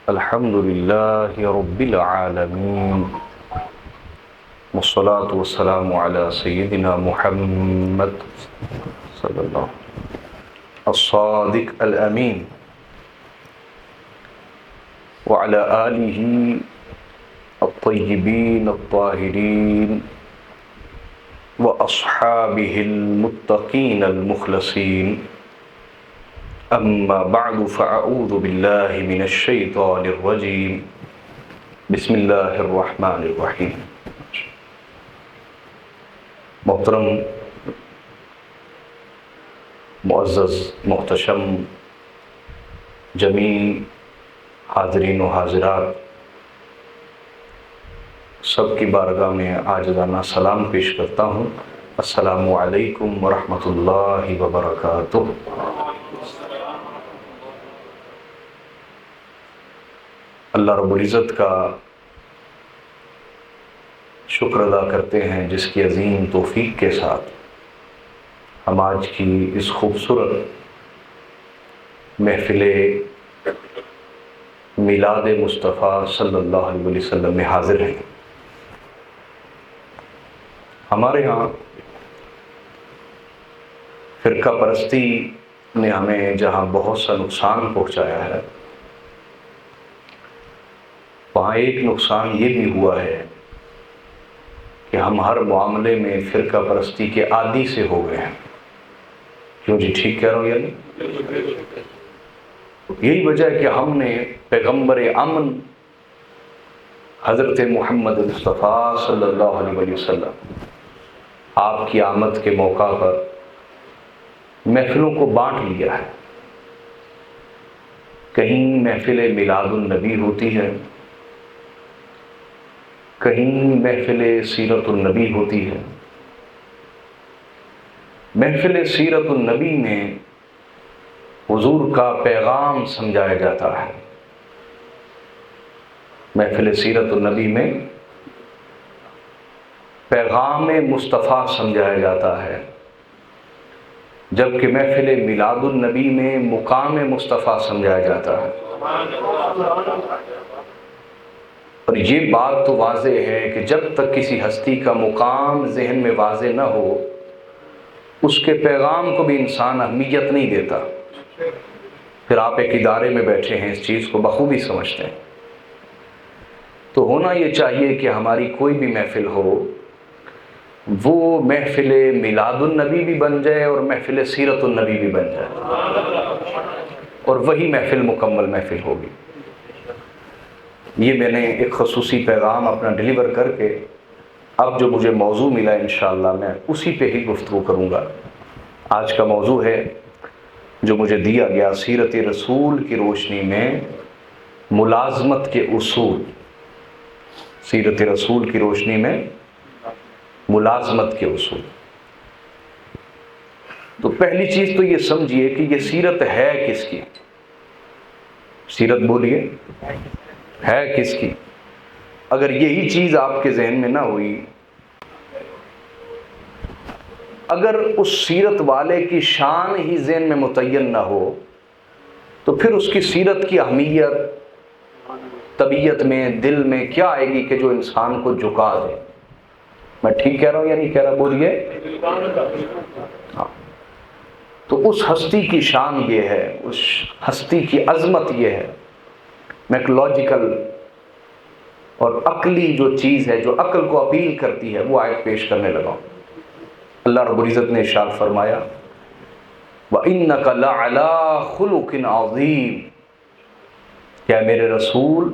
الحمد لله رب العالمين والصلاة والسلام على سيدنا محمد صلى الله الصادق الأمين وعلى آله الطيبين الطاهرين وأصحابه المتقين المخلصين أما بعد فأعوذ بالله من الشيطان الرجيم بسم الله الرحمن الرحيم. محترم معزز محتشم جمیل حاضرین و حاضرات، سب کی بارگاہ میں عاجزانہ سلام پیش کرتا ہوں. السلام علیکم ورحمۃ اللہ وبرکاتہ. اللہ رب العزت کا شکر ادا کرتے ہیں جس کی عظیم توفیق کے ساتھ ہم آج کی اس خوبصورت محفل میلاد مصطفیٰ صلی اللہ علیہ وسلم میں حاضر ہیں. ہمارے ہاں فرقہ پرستی نے ہمیں جہاں بہت سا نقصان پہنچایا ہے، وہاں ایک نقصان یہ بھی ہوا ہے کہ ہم ہر معاملے میں فرقہ پرستی کے عادی سے ہو گئے ہیں. کیوں جی، ٹھیک کہہ رہا ہوں یا نہیں؟ یہی وجہ ہے کہ ہم نے پیغمبر امن حضرت محمد مصطفیٰ صلی اللہ علیہ وسلم آپ کی آمد کے موقع پر محفلوں کو بانٹ لیا ہے. کہیں محفل میلاد النبی ہوتی ہے، کہیں محفل سیرت النبی ہوتی ہے. محفل سیرت النبی میں حضور کا پیغام سمجھایا جاتا ہے. محفل سیرت النبی میں پیغام مصطفیٰ سمجھایا جاتا ہے، جبکہ محفل میلاد النبی میں مقام مصطفیٰ سمجھایا جاتا ہے. اور یہ بات تو واضح ہے کہ جب تک کسی ہستی کا مقام ذہن میں واضح نہ ہو، اس کے پیغام کو بھی انسان اہمیت نہیں دیتا. پھر آپ ایک ادارے میں بیٹھے ہیں، اس چیز کو بخوبی سمجھتے ہیں. تو ہونا یہ چاہیے کہ ہماری کوئی بھی محفل ہو، وہ محفل میلاد النبی بھی بن جائے اور محفل سیرت النبی بھی بن جائے، اور وہی محفل مکمل محفل ہوگی. یہ میں نے ایک خصوصی پیغام اپنا ڈیلیور کر کے اب جو مجھے موضوع ملا انشاءاللہ میں اسی پہ ہی گفتگو کروں گا. آج کا موضوع ہے جو مجھے دیا گیا، سیرت رسول کی روشنی میں ملازمت کے اصول. سیرت رسول کی روشنی میں ملازمت کے اصول. تو پہلی چیز تو یہ سمجھیے کہ یہ سیرت ہے کس کی. سیرت بولیے، ہے کس کی؟ اگر یہی چیز آپ کے ذہن میں نہ ہوئی، اگر اس سیرت والے کی شان ہی ذہن میں متعین نہ ہو، تو پھر اس کی سیرت کی اہمیت طبیعت میں، دل میں کیا آئے گی کہ جو انسان کو جھکا دے. میں ٹھیک کہہ رہا ہوں یا نہیں کہہ رہا؟ بولیے. ہاں. تو اس ہستی کی شان یہ ہے، اس ہستی کی عظمت یہ ہے. میں ایک لاجیکل اور عقلی جو چیز ہے، جو عقل کو اپیل کرتی ہے، وہ آیت پیش کرنے لگا ہوں. اللہ رب العزت نے ارشاد فرمایا، وَإِنَّكَ لَعَلَىٰ خُلُقٍ عَظِيمٍ، کیا میرے رسول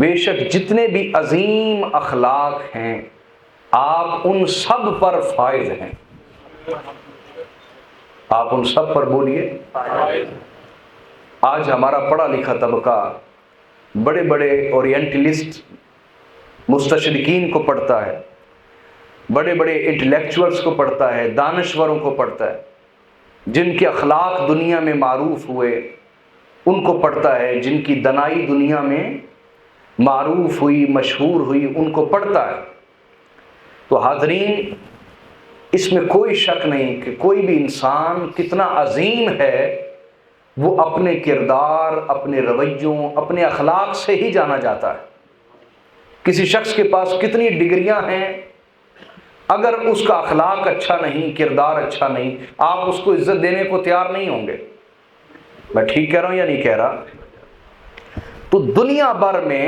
بے شک جتنے بھی عظیم اخلاق ہیں آپ ان سب پر فائز ہیں. آپ ان سب پر بولیے. آج ہمارا پڑھا لکھا طبقہ بڑے بڑے اورینٹلسٹ مستشرقین کو پڑھتا ہے، بڑے بڑے انٹلیکچوئلس کو پڑھتا ہے، دانشوروں کو پڑھتا ہے، جن کے اخلاق دنیا میں معروف ہوئے ان کو پڑھتا ہے، جن کی دنائی دنیا میں معروف ہوئی، مشہور ہوئی، ان کو پڑھتا ہے. تو حاضرین، اس میں کوئی شک نہیں کہ کوئی بھی انسان کتنا عظیم ہے وہ اپنے کردار، اپنے رویوں، اپنے اخلاق سے ہی جانا جاتا ہے۔ کسی شخص کے پاس کتنی ڈگریاں ہیں، اگر اس کا اخلاق اچھا نہیں، کردار اچھا نہیں، آپ اس کو عزت دینے کو تیار نہیں ہوں گے۔ میں ٹھیک کہہ رہا ہوں یا نہیں کہہ رہا؟ تو دنیا بھر میں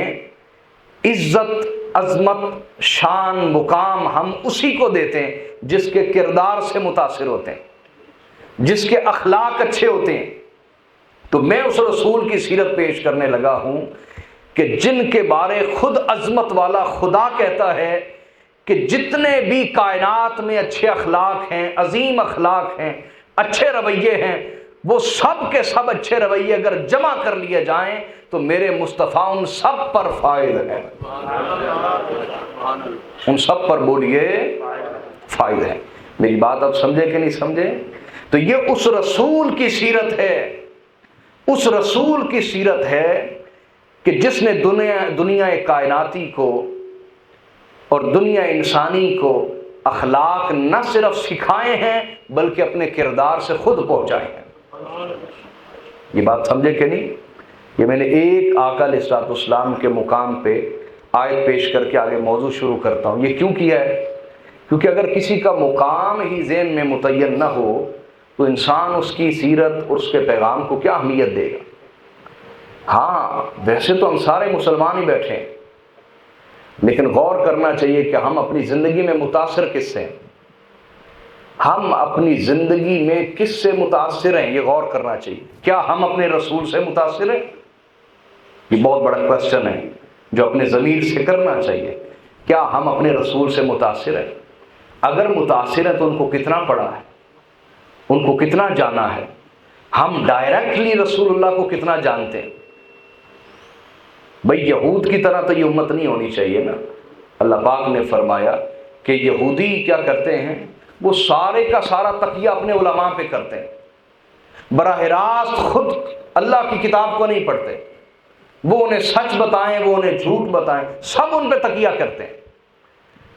عزت، عظمت، شان، مقام ہم اسی کو دیتے ہیں جس کے کردار سے متاثر ہوتے ہیں، جس کے اخلاق اچھے ہوتے ہیں۔ تو میں اس رسول کی سیرت پیش کرنے لگا ہوں کہ جن کے بارے خود عظمت والا خدا کہتا ہے کہ جتنے بھی کائنات میں اچھے اخلاق ہیں، عظیم اخلاق ہیں، اچھے رویے ہیں، وہ سب کے سب اچھے رویے اگر جمع کر لیے جائیں تو میرے مصطفیٰ ان سب پر فائز ہے، ان سب پر بولیے فائز ہے۔ میری بات اب سمجھے کہ نہیں سمجھے؟ تو یہ اس رسول کی سیرت ہے، اس رسول کی سیرت ہے کہ جس نے دنیا کائناتی کو اور دنیا انسانی کو اخلاق نہ صرف سکھائے ہیں بلکہ اپنے کردار سے خود پہنچائے ہیں۔ یہ بات سمجھے کہ نہیں؟ یہ میں نے ایک آقا علیہ الصلوۃ والسلام کے مقام پہ آیت پیش کر کے آگے موضوع شروع کرتا ہوں۔ یہ کیوں کیا ہے؟ کیونکہ اگر کسی کا مقام ہی ذہن میں متعین نہ ہو تو انسان اس کی سیرت اور اس کے پیغام کو کیا اہمیت دے گا؟ ہاں ویسے تو ہم سارے مسلمان ہی بیٹھے ہیں، لیکن غور کرنا چاہیے کہ ہم اپنی زندگی میں متاثر کس سے ہیں، ہم اپنی زندگی میں کس سے متاثر ہیں، یہ غور کرنا چاہیے۔ کیا ہم اپنے رسول سے متاثر ہیں؟ یہ بہت بڑا کوشچن ہے جو اپنے ضمیر سے کرنا چاہیے۔ کیا ہم اپنے رسول سے متاثر ہیں؟ اگر متاثر ہیں تو ان کو کتنا پڑھا ہے، ان کو کتنا جانا ہے، ہم ڈائریکٹلی رسول اللہ کو کتنا جانتے ہیں؟ بھئی یہود کی طرح تو یہ امت نہیں ہونی چاہیے نا۔ اللہ پاک نے فرمایا کہ یہودی کیا کرتے ہیں، وہ سارے کا سارا تقیہ اپنے علماء پہ کرتے ہیں، براہ راست خود اللہ کی کتاب کو نہیں پڑھتے، وہ انہیں سچ بتائیں، وہ انہیں جھوٹ بتائیں، سب ان پہ تقیہ کرتے ہیں۔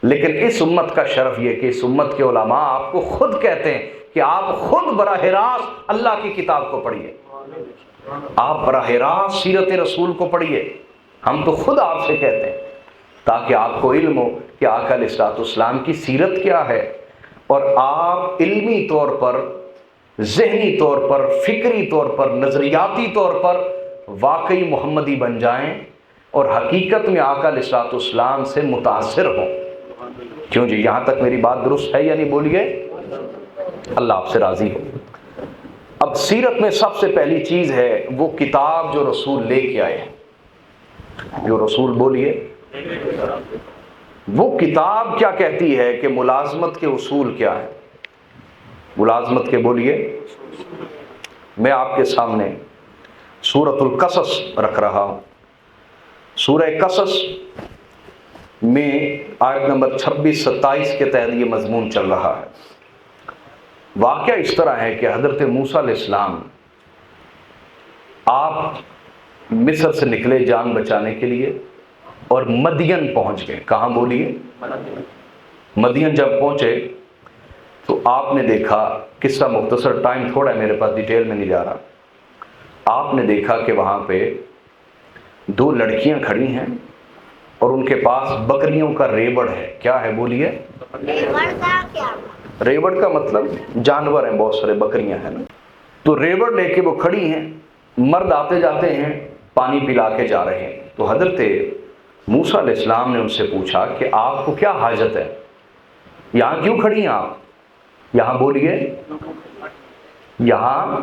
لیکن اس امت کا شرف یہ کہ اس امت کے علماء آپ کو خود کہتے ہیں کہ آپ خود براہ راست اللہ کی کتاب کو پڑھیے، آپ براہ راست سیرت رسول کو پڑھیے۔ ہم تو خود آپ سے کہتے ہیں تاکہ آپ کو علم ہو کہ آقا علیہ الصلوۃ والسلام کی سیرت کیا ہے، اور آپ علمی طور پر، ذہنی طور پر، فکری طور پر، نظریاتی طور پر واقعی محمدی بن جائیں اور حقیقت میں آقا علیہ الصلوۃ والسلام سے متاثر ہوں۔ کیوں جی، یہاں تک میری بات درست ہے یا نہیں؟ بولیے، اللہ آپ سے راضی ہو۔ اب سیرت میں سب سے پہلی چیز ہے وہ کتاب جو رسول لے کے آئے، جو رسول بولیے، وہ کتاب کیا کہتی ہے کہ ملازمت کے اصول کیا ہے؟ ملازمت کے بولیے۔ میں آپ کے سامنے سورۃ القصص رکھ رہا ہوں۔ سورہ قصص میں آیت نمبر 26-27 کے تحت یہ مضمون چل رہا ہے۔ واقعہ اس طرح ہے کہ حضرت موسیٰ علیہ السلام آپ مصر سے نکلے جان بچانے کے لیے اور مدین پہنچ گئے۔ کہاں بولیے؟ مدین جب پہنچے تو آپ نے دیکھا، قصہ مختصر، ٹائم تھوڑا ہے میرے پاس، ڈیٹیل میں نہیں جا رہا۔ آپ نے دیکھا کہ وہاں پہ دو لڑکیاں کھڑی ہیں اور ان کے پاس بکریوں کا ریوڑ ہے۔ کیا ہے بولیے؟ ریوڑ کا مطلب جانور ہیں، بہت سارے بکریاں ہیں نا۔ تو ریوڑ لے کے وہ کھڑی ہیں، مرد آتے جاتے ہیں، پانی پلا کے جا رہے ہیں۔ تو حضرت موسیٰ علیہ السلام نے ان سے پوچھا کہ آپ کو کیا حاجت ہے، یہاں کیوں کھڑی ہیں آپ؟ یہاں بولیے، یہاں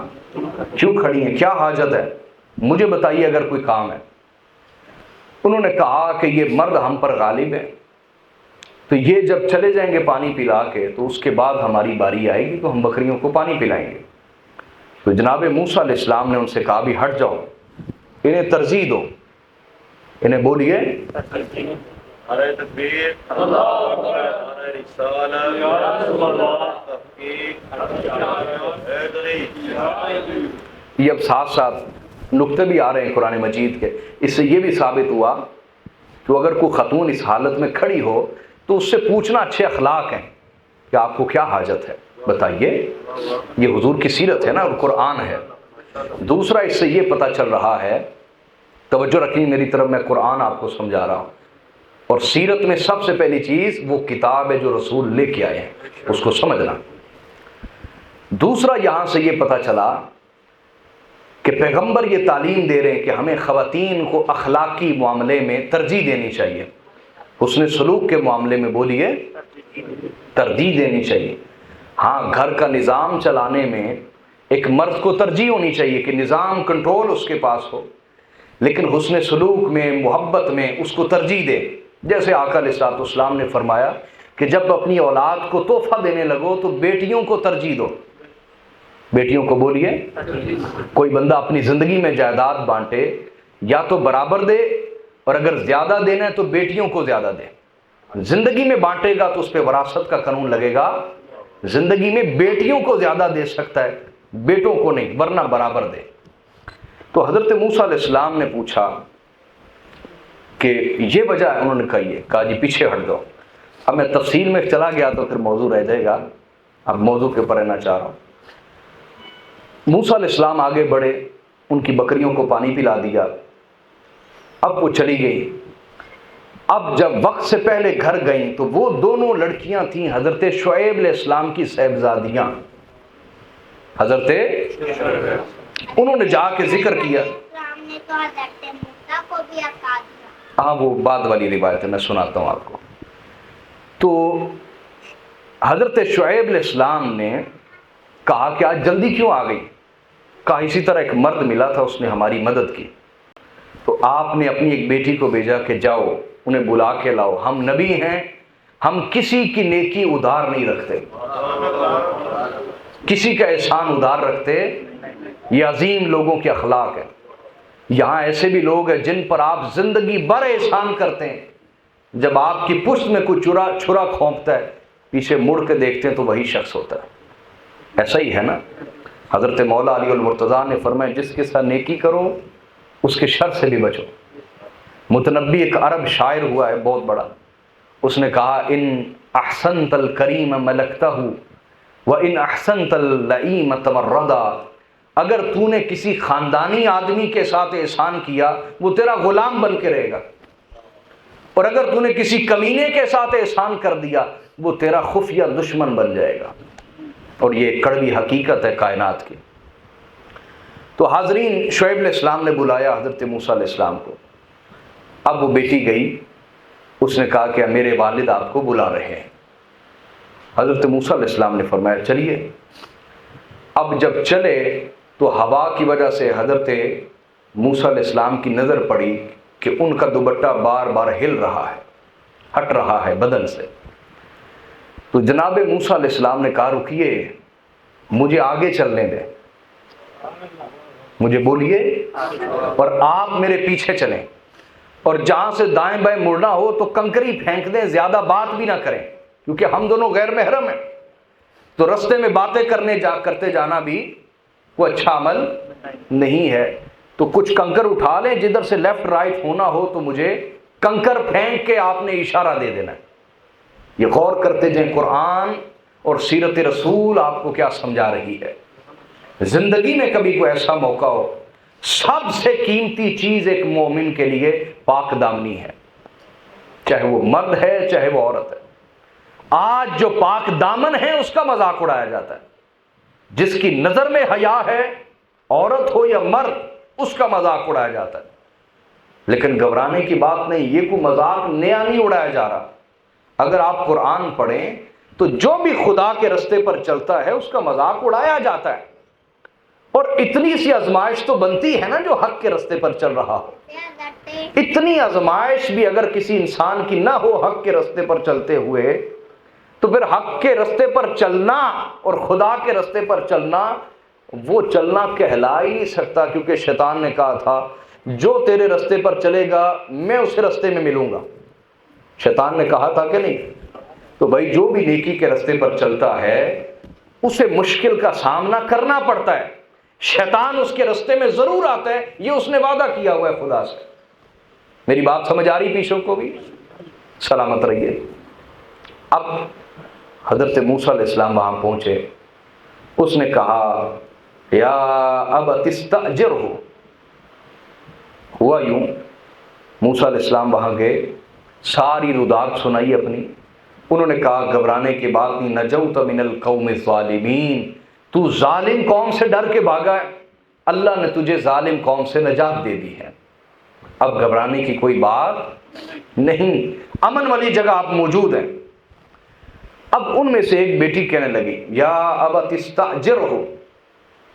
کیوں کھڑی ہیں، کیا حاجت ہے، مجھے بتائیے اگر کوئی کام ہے۔ انہوں نے کہا کہ یہ مرد ہم پر غالب ہے، تو یہ جب چلے جائیں گے پانی پلا کے تو اس کے بعد ہماری باری آئے گی تو ہم بکریوں کو پانی پلائیں گے۔ تو جناب موسیٰ علیہ السلام نے ان سے کہا بھی ہٹ جاؤ، انہیں ترجیح دو، انہیں بولیے یہ اب ساتھ ساتھ نقطے بھی آ رہے ہیں قرآن مجید کے۔ اس سے یہ بھی ثابت ہوا کہ اگر کوئی خاتون اس حالت میں کھڑی ہو تو اس سے پوچھنا اچھے اخلاق ہیں کہ آپ کو کیا حاجت ہے، بتائیے۔ یہ حضور کی سیرت ہے نا، اور قرآن ہے۔ دوسرا اس سے یہ پتہ چل رہا ہے، توجہ رکھیں میری طرف، میں قرآن آپ کو سمجھا رہا ہوں، اور سیرت میں سب سے پہلی چیز وہ کتاب ہے جو رسول لے کے آئے ہیں، اس کو سمجھنا۔ دوسرا یہاں سے یہ پتہ چلا کہ پیغمبر یہ تعلیم دے رہے ہیں کہ ہمیں خواتین کو اخلاقی معاملے میں ترجیح دینی چاہیے، حسن سلوک کے معاملے میں بولیے ترجیح دینی چاہیے۔ ہاں، گھر کا نظام چلانے میں ایک مرد کو ترجیح ہونی چاہیے کہ نظام کنٹرول اس کے پاس ہو، لیکن حسن سلوک میں، محبت میں اس کو ترجیح دے۔ جیسے آقا علیہ الصلوۃ والسلام نے فرمایا کہ جب اپنی اولاد کو تحفہ دینے لگو تو بیٹیوں کو ترجیح دو۔ بیٹیوں کو بولیے، کوئی بندہ اپنی زندگی میں جائیداد بانٹے یا تو برابر دے، اور اگر زیادہ دینا ہے تو بیٹیوں کو زیادہ دے۔ زندگی میں بانٹے گا تو اس پہ وراثت کا قانون لگے گا، زندگی میں بیٹیوں کو زیادہ دے سکتا ہے، بیٹوں کو نہیں، ورنہ برابر دے۔ تو حضرت موسیٰ علیہ السلام نے پوچھا کہ یہ وجہ ہے، انہوں نے کہا جی پیچھے ہٹ دو۔ اب میں تفصیل میں چلا گیا تو پھر موضوع رہ جائے گا، اب موضوع کے اوپر رہنا چاہ رہا ہوں۔ موسیٰ علیہ السلام آگے بڑھے، ان کی بکریوں کو پانی پلا دیا، اب وہ چلی گئی۔ اب جب وقت سے پہلے گھر گئیں تو وہ دونوں لڑکیاں تھیں حضرت شعیب علیہ السلام کی صاحبزادیاں، حضرت انہوں نے جا کے ذکر کیا۔ ہاں وہ بعد والی روایت ہے، میں سناتا ہوں آپ کو۔ تو حضرت شعیب علیہ السلام نے کہا کہ آج جلدی کیوں آ گئی؟ کہا اسی طرح ایک مرد ملا تھا، اس نے ہماری مدد کی، تو آپ نے اپنی ایک بیٹی کو بھیجا کہ جاؤ انہیں بلا کے لاؤ، ہم نبی ہیں، ہم کسی کی نیکی ادھار نہیں رکھتے، کسی کا احسان ادھار رکھتے، یہ عظیم لوگوں کے اخلاق ہے۔ یہاں ایسے بھی لوگ ہیں جن پر آپ زندگی بھر احسان کرتے ہیں، جب آپ کی پشت میں کوئی چھرا کھونپتا ہے، پیچھے مڑ کے دیکھتے ہیں تو وہی شخص ہوتا ہے۔ ایسا ہی ہے نا، حضرت مولا علی المرتضیٰ نے فرمایا جس کے ساتھ نیکی کرو اس کے شر سے بھی بچو۔ متنبی ایک عرب شاعر ہوا ہے بہت بڑا، اس نے کہا ان احسنت الکریم ملکتہ وان احسنت اللئیم تمردا، اگر تو نے کسی خاندانی آدمی کے ساتھ احسان کیا وہ تیرا غلام بن کے رہے گا، اور اگر تو نے کسی کمینے کے ساتھ احسان کر دیا وہ تیرا خفیہ دشمن بن جائے گا، اور یہ کڑوی حقیقت ہے کائنات کی۔ تو حاضرین، شعیب علیہ السلام نے بلایا حضرت موسیٰ علیہ السلام کو۔ اب وہ بیٹی گئی، اس نے کہا کہ میرے والد آپ کو بلا رہے ہیں۔ حضرت موسیٰ علیہ السلام نے فرمایا چلیے۔ اب جب چلے تو ہوا کی وجہ سے حضرت موسیٰ علیہ السلام کی نظر پڑی کہ ان کا دوپٹہ بار بار ہل رہا ہے، ہٹ رہا ہے بدن سے۔ تو جناب موسیٰ علیہ السلام نے کہا رکیے، مجھے آگے چلنے دیں، مجھے بولیے، اور آپ میرے پیچھے چلیں، اور جہاں سے دائیں بائیں مڑنا ہو تو کنکری پھینک دیں، زیادہ بات بھی نہ کریں، کیونکہ ہم دونوں غیر محرم ہیں، تو رستے میں باتیں کرتے جانا بھی وہ اچھا عمل نہیں ہے۔ تو کچھ کنکر اٹھا لیں، جدھر سے لیفٹ رائٹ ہونا ہو تو مجھے کنکر پھینک کے آپ نے اشارہ دے دینا ہے۔ یہ غور کرتے جائیں قرآن اور سیرت رسول آپ کو کیا سمجھا رہی ہے۔ زندگی میں کبھی کوئی ایسا موقع ہو، سب سے قیمتی چیز ایک مومن کے لیے پاک دامنی ہے، چاہے وہ مرد ہے چاہے وہ عورت ہے۔ آج جو پاک دامن ہے اس کا مذاق اڑایا جاتا ہے، جس کی نظر میں حیا ہے، عورت ہو یا مرد، اس کا مذاق اڑایا جاتا ہے۔ لیکن گھبرانے کی بات نہیں، یہ کوئی مذاق نیا نہیں اڑایا جا رہا۔ اگر آپ قرآن پڑھیں تو جو بھی خدا کے رستے پر چلتا ہے اس کا مذاق اڑایا جاتا ہے، اور اتنی سی آزمائش تو بنتی ہے نا جو حق کے رستے پر چل رہا ہو۔ اتنی آزمائش بھی اگر کسی انسان کی نہ ہو حق کے رستے پر چلتے ہوئے، تو پھر حق کے رستے پر چلنا اور خدا کے رستے پر چلنا، وہ چلنا کہلا ہی نہیں سکتا، کیونکہ شیطان نے کہا تھا جو تیرے رستے پر چلے گا میں اسے رستے میں ملوں گا، شیطان نے کہا تھا کہ نہیں؟ تو بھائی جو بھی نیکی کے رستے پر چلتا ہے اسے مشکل کا سامنا کرنا پڑتا ہے، شیطان اس کے رستے میں ضرور آتا ہے، یہ اس نے وعدہ کیا ہوا ہے خدا سے۔ میری بات سمجھ آ رہی پیشوں کو بھی؟ سلامت رہیے۔ اب حضرت موسیٰ علیہ السلام وہاں پہنچے، اس نے کہا یا ابت استأجرہ. ہوا یوں، موسیٰ علیہ السلام وہاں گئے، ساری ردات سنائی اپنی. انہوں نے کہا گھبرانے کی بات نہیں، نجوت من القوم الظالمین، تو ظالم قوم سے ڈر کے بھاگا ہے، اللہ نے تجھے ظالم قوم سے نجات دے دی ہے، اب گھبرانے کی کوئی بات نہیں، امن والی جگہ آپ موجود ہیں. اب ان میں سے ایک بیٹی کہنے لگی یا ابت استأجرہ،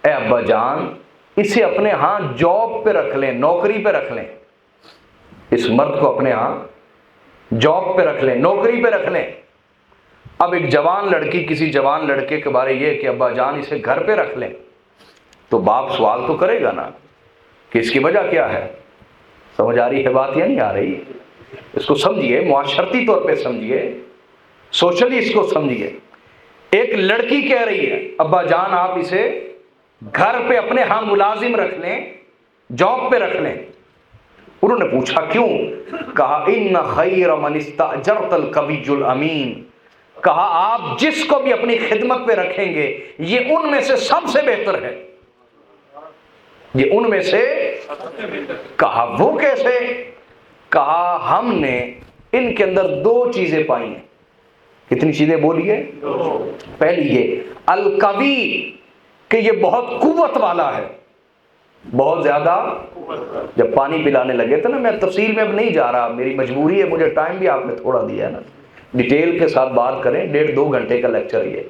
اے ابا جان اسے اپنے ہاں جاب پہ رکھ لیں، نوکری پہ رکھ لیں، اس مرد کو اپنے ہاں جاب پہ رکھ لیں، نوکری پہ رکھ لیں. اب ایک جوان لڑکی کسی جوان لڑکے کے بارے یہ کہ ابا جان اسے گھر پہ رکھ لیں، تو باپ سوال تو کرے گا نا کہ اس کی وجہ کیا ہے. سمجھ آ رہی ہے بات یا نہیں آ رہی؟ اس کو سمجھیے، معاشرتی طور پہ سمجھیے، سوشلی اس کو سمجھیے. ایک لڑکی کہہ رہی ہے ابا جان آپ اسے گھر پہ اپنے ہاں ملازم رکھ لیں، جاب پہ رکھ لیں. انہوں نے پوچھا کیوں؟ کہا ان خیر من استاجرت القوی الامین، کہا آپ جس کو بھی اپنی خدمت پہ رکھیں گے یہ ان میں سے سب سے بہتر ہے، یہ ان میں سے. کہا وہ کیسے؟ کہا ہم نے ان کے اندر دو چیزیں پائی ہیں. کتنی چیزیں بولیے؟ پہلی یہ القوی کہ یہ بہت قوت والا ہے، بہت زیادہ. جب پانی پلانے لگے تھے نا، میں تفصیل میں اب نہیں جا رہا، میری مجبوری ہے، مجھے ٹائم بھی آپ نے تھوڑا دیا ہے نا، ڈیٹیل کے ساتھ بات کریں، 1.5-2 گھنٹے کا لیکچر یہ.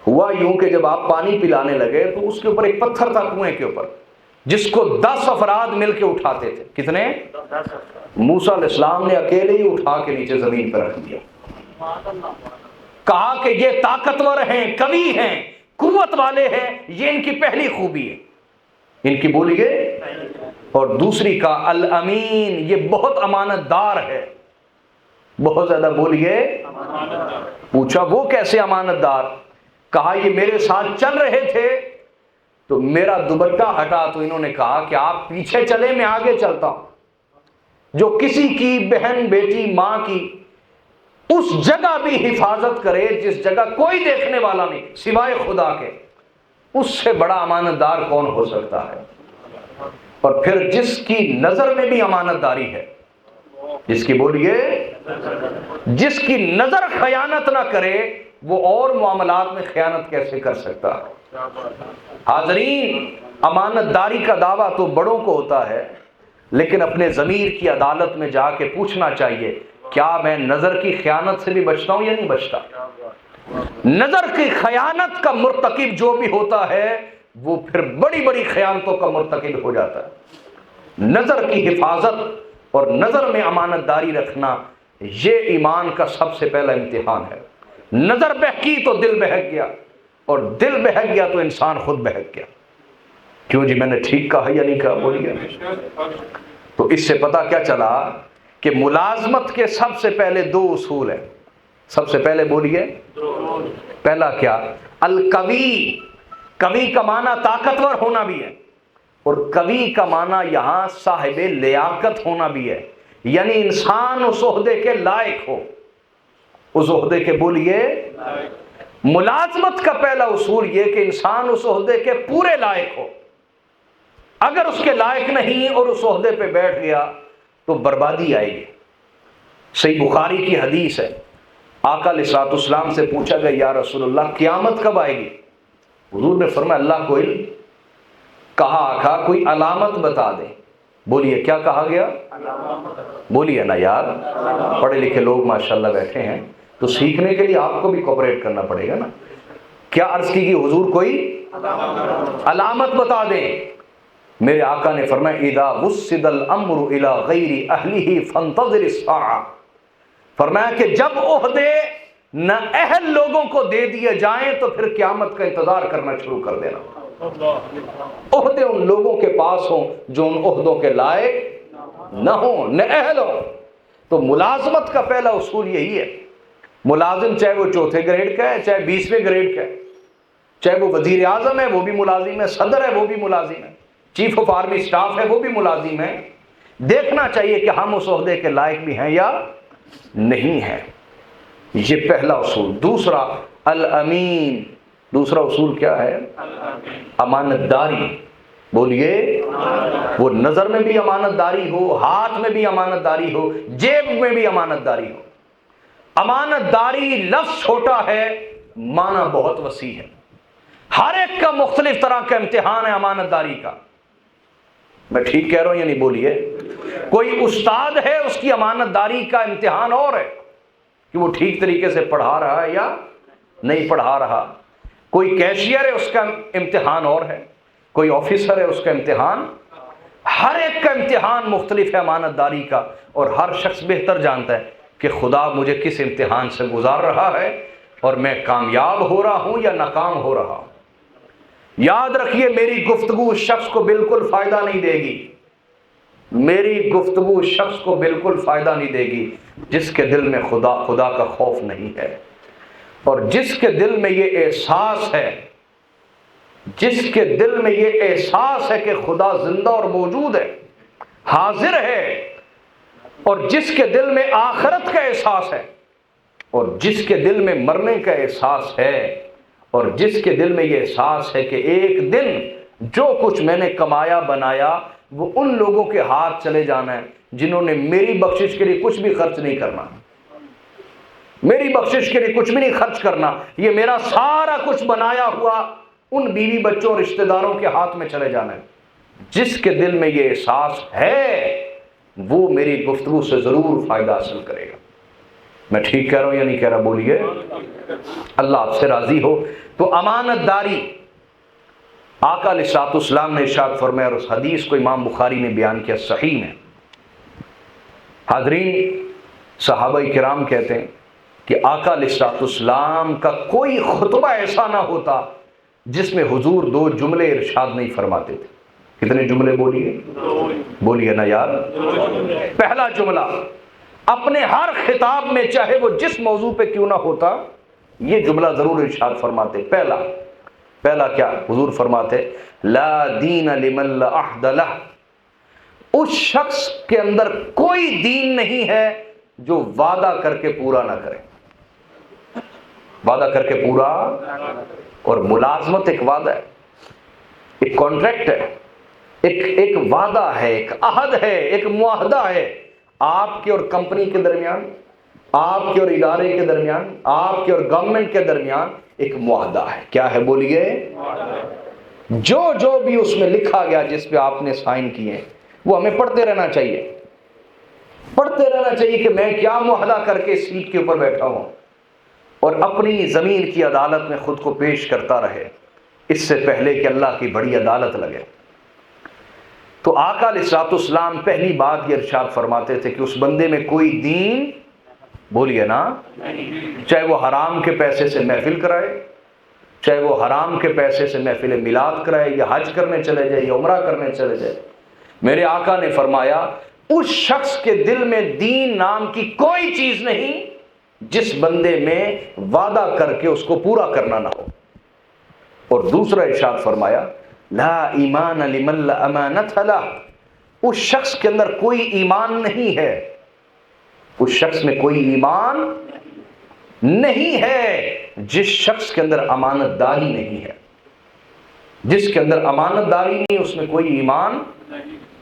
ہوا یوں کہ جب آپ پانی پلانے لگے تو اس کے اوپر ایک پتھر تھا کنویں کے اوپر، جس کو 10 افراد مل کے اٹھاتے تھے. کتنے؟ موسیٰ علیہ السلام نے اکیلے ہی اٹھا کے نیچے زمین پر رکھ دیا. کہا کہ یہ طاقتور ہیں، قوی ہیں، قوت والے ہیں، یہ ان کی پہلی خوبی ہے، ان کی بولیے. اور دوسری کا الامین، یہ بہت امانت دار ہے، بہت زیادہ بولیے. پوچھا وہ کیسے امانت دار؟ کہا یہ میرے ساتھ چل رہے تھے تو میرا دوپٹہ ہٹا تو انہوں نے کہا کہ آپ پیچھے چلے میں آگے چلتا ہوں. جو کسی کی بہن بیٹی ماں کی اس جگہ بھی حفاظت کرے جس جگہ کوئی دیکھنے والا نہیں سوائے خدا کے، اس سے بڑا امانت دار کون ہو سکتا ہے؟ اور پھر جس کی نظر میں بھی امانت داری ہے، جس کی بولیے، جس کی نظر خیانت نہ کرے وہ اور معاملات میں خیانت کیسے کر سکتا ہے؟ حاضرین، امانت داری کا دعویٰ تو بڑوں کو ہوتا ہے، لیکن اپنے ضمیر کی عدالت میں جا کے پوچھنا چاہیے کیا میں نظر کی خیانت سے بھی بچتا ہوں یا نہیں بچتا؟ نظر کی خیانت کا مرتکب جو بھی ہوتا ہے وہ پھر بڑی بڑی خیانتوں کا مرتکب ہو جاتا ہے. نظر کی حفاظت اور نظر میں امانت داری رکھنا یہ ایمان کا سب سے پہلا امتحان ہے. نظر بہکی تو دل بہک گیا، اور دل بہک گیا تو انسان خود بہک گیا. کیوں جی، میں نے ٹھیک کہا یا نہیں کہا؟ بولیے. تو اس سے پتہ کیا چلا کہ ملازمت کے سب سے پہلے 2 اصول ہیں. سب سے پہلے بولیے، پہلا کیا؟ القوی. قوی کا معنی طاقتور ہونا بھی ہے، اور قوی کا معنی یہاں صاحب لیاقت ہونا بھی ہے، یعنی انسان اس عہدے کے لائق ہو. اس عہدے کے بولیے. ملازمت کا پہلا اصول یہ کہ انسان اس عہدے کے پورے لائق ہو. اگر اس کے لائق نہیں اور اس عہدے پہ بیٹھ گیا تو بربادی آئے گی. صحیح بخاری کی حدیث ہے، آقا علیہ الصلوۃ والسلام سے پوچھا گیا یا رسول اللہ قیامت کب آئے گی؟ حضور نے فرمایا اللہ کو علم. کہا آقا کوئی علامت بتا دیں. بولیے کیا کہا گیا؟ بولیے نا یار، پڑھے لکھے لوگ ماشاءاللہ بیٹھے ہیں تو سیکھنے کے لیے آپ کو بھی کوپریٹ کرنا پڑے گا نا. کیا عرض کی کہ حضور کوئی علامت بتا دیں. میرے آقا نے فرمایا اذا وسد الامر الى غیر اہلہ فانتظر الساعہ. فرمایا کہ جب عہدے نہ اہل لوگوں کو دے دیے جائیں تو پھر قیامت کا انتظار کرنا شروع کر دینا. عہدے ان لوگوں کے پاس ہوں جو ان عہدوں کے لائق نہ ہوں، نہ اہل ہوں. تو ملازمت کا پہلا اصول یہی ہے. ملازم چاہے وہ 4تھے گریڈ کا ہے، چاہے 20ویں گریڈ کا ہے، چاہے وہ وزیر اعظم ہے وہ بھی ملازم ہے، صدر ہے وہ بھی ملازم ہے، چیف آف آرمی سٹاف ہے وہ بھی ملازم ہے. دیکھنا چاہیے کہ ہم اس عہدے کے لائق بھی ہیں یا نہیں ہیں. یہ پہلا اصول. دوسرا الامین، دوسرا اصول کیا ہے؟ امانت داری. بولیے. وہ نظر میں بھی امانت داری ہو، ہاتھ میں بھی امانت داری ہو، جیب میں بھی امانت داری ہو. امانت داری لفظ چھوٹا ہے، معنی بہت وسیع ہے. ہر ایک کا مختلف طرح کا امتحان ہے امانت داری کا. میں ٹھیک کہہ رہا ہوں یا نہیں؟ بولیے. کوئی استاد ہے، اس کی امانت داری کا امتحان اور ہے کہ وہ ٹھیک طریقے سے پڑھا رہا ہے یا نہیں پڑھا رہا. کوئی کیشیئر ہے، اس کا امتحان اور ہے. کوئی آفیسر ہے، اس کا امتحان. ہر ایک کا امتحان مختلف ہے امانت داری کا، اور ہر شخص بہتر جانتا ہے کہ خدا مجھے کس امتحان سے گزار رہا ہے اور میں کامیاب ہو رہا ہوں یا ناکام ہو رہا ہوں. یاد رکھیے، میری گفتگو اس شخص کو بالکل فائدہ نہیں دے گی. میری گفتگو اس شخص کو بالکل فائدہ نہیں دے گی جس کے دل میں خدا کا خوف نہیں ہے، اور جس کے دل میں یہ احساس ہے، جس کے دل میں یہ احساس ہے کہ خدا زندہ اور موجود ہے، حاضر ہے، اور جس کے دل میں آخرت کا احساس ہے، اور جس کے دل میں مرنے کا احساس ہے، اور جس کے دل میں یہ احساس ہے کہ ایک دن جو کچھ میں نے کمایا بنایا وہ ان لوگوں کے ہاتھ چلے جانا ہے جنہوں نے میری بخشش کے لیے کچھ بھی خرچ نہیں کرنا. میری بخشش کے لیے کچھ بھی نہیں خرچ کرنا. یہ میرا سارا کچھ بنایا ہوا ان بیوی بچوں اور رشتہ داروں کے ہاتھ میں چلے جانا ہے. جس کے دل میں یہ احساس ہے وہ میری گفتگو سے ضرور فائدہ حاصل کرے گا. میں ٹھیک کہہ رہا ہوں یا نہیں کہہ رہا؟ بولیے. اللہ آپ سے راضی ہو. تو امانت داری، آقا علیہ السلام نے ارشاد فرمایا، اور اس حدیث کو امام بخاری نے بیان کیا، صحیح میں. حاضرین، صحابہ کرام کہتے ہیں کہ آقا علیہ السلام کا کوئی خطبہ ایسا نہ ہوتا جس میں حضور 2 جملے ارشاد نہیں فرماتے تھے. کتنے جملے؟ بولیے. بولیے نا یار. پہلا جملہ، اپنے ہر خطاب میں چاہے وہ جس موضوع پہ کیوں نہ ہوتا، یہ جملہ ضرور ارشاد فرماتے. پہلا کیا؟ حضور فرماتے لا دین لمن لا عہد لہ. اس شخص کے اندر کوئی دین نہیں ہے جو وعدہ کر کے پورا نہ کرے. وعدہ کر کے پورا، اور ملازمت ایک وعدہ ہے، ایک کانٹریکٹ ہے، ایک وعدہ ہے، ایک عہد ہے، ایک معاہدہ ہے آپ کے اور کمپنی کے درمیان، آپ کے اور ادارے کے درمیان، آپ کے اور گورنمنٹ کے درمیان ایک معاہدہ ہے. کیا ہے؟ بولیے. جو بھی اس میں لکھا گیا، جس پہ آپ نے سائن کیے، وہ ہمیں پڑھتے رہنا چاہیے. پڑھتے رہنا چاہیے کہ میں کیا معاہدہ کر کے سیٹ کے اوپر بیٹھا ہوں، اور اپنی زمین کی عدالت میں خود کو پیش کرتا رہے اس سے پہلے کہ اللہ کی بڑی عدالت لگے. تو آقا علیہ السلام پہلی بات یہ ارشاد فرماتے تھے کہ اس بندے میں کوئی دین، بولیے نا، چاہے وہ حرام کے پیسے سے محفل کرائے، چاہے وہ حرام کے پیسے سے محفل میلاد کرائے، یا حج کرنے چلے جائے، یا عمرہ کرنے چلے جائے، میرے آقا نے فرمایا اس شخص کے دل میں دین نام کی کوئی چیز نہیں جس بندے میں وعدہ کر کے اس کو پورا کرنا نہ ہو. اور دوسرا ارشاد فرمایا لا ایمان لمن لا امانت لہ. اس شخص کے اندر کوئی ایمان نہیں ہے، اس شخص میں کوئی ایمان نہیں ہے جس شخص کے اندر امانت داری نہیں ہے. جس کے اندر امانت داری نہیں، اس میں کوئی ایمان.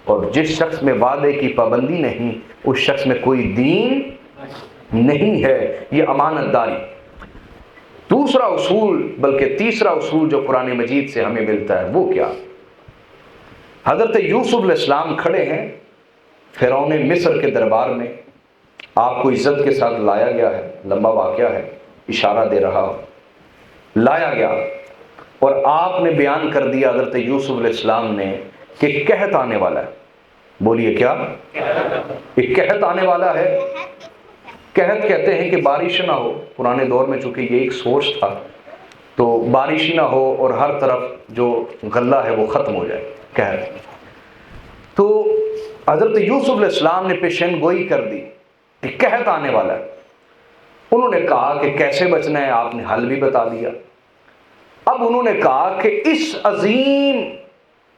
اور جس شخص میں وعدے کی پابندی نہیں، اس شخص میں کوئی دین نہیں ہے. یہ امانت داری. دوسرا اصول، بلکہ تیسرا اصول جو قرآن مجید سے ہمیں ملتا ہے، وہ کیا؟ حضرت یوسف علیہ السلام کھڑے ہیں فرعون مصر کے دربار میں. آپ کو عزت کے ساتھ لایا گیا ہے، لمبا واقعہ ہے، اشارہ دے رہا ہو. لایا گیا اور آپ نے بیان کر دیا حضرت یوسف علیہ السلام نے کہ قحط آنے والا ہے. بولیے کیا؟ ایک قحط آنے والا ہے. قحط کہتے ہیں کہ بارش نہ ہو. پرانے دور میں چونکہ یہ ایک سورس تھا تو بارش نہ ہو اور ہر طرف جو غلہ ہے وہ ختم ہو جائے، قحط. تو حضرت یوسف علیہ السلام نے پیشن گوئی کر دی کہ قحط آنے والا ہے. انہوں نے کہا کہ کیسے بچنا ہے، آپ نے حل بھی بتا دیا. اب انہوں نے کہا کہ اس عظیم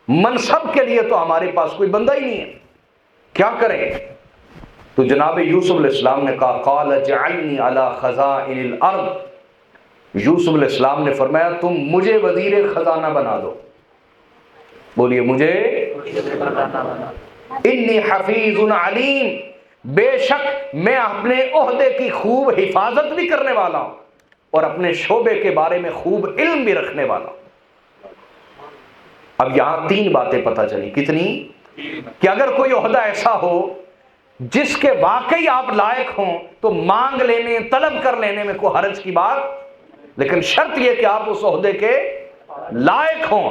منصب کے لیے تو ہمارے پاس کوئی بندہ ہی نہیں ہے، کیا کریں؟ تو جناب یوسف علیہ السلام نے کہا قال اجعلنی علی خزائن الارض یوسف علیہ السلام نے فرمایا تم مجھے وزیر خزانہ بنا دو. بولیے مجھے انی حفیظ علیم، بے شک میں اپنے عہدے کی خوب حفاظت بھی کرنے والا ہوں اور اپنے شعبے کے بارے میں خوب علم بھی رکھنے والا ہوں. اب یہاں تین باتیں پتہ چلی. کتنی؟ کہ اگر کوئی عہدہ ایسا ہو جس کے واقعی آپ لائق ہوں تو مانگ لینے، طلب کر لینے میں کوئی حرج کی بات، لیکن شرط یہ کہ آپ اس عہدے کے لائق ہوں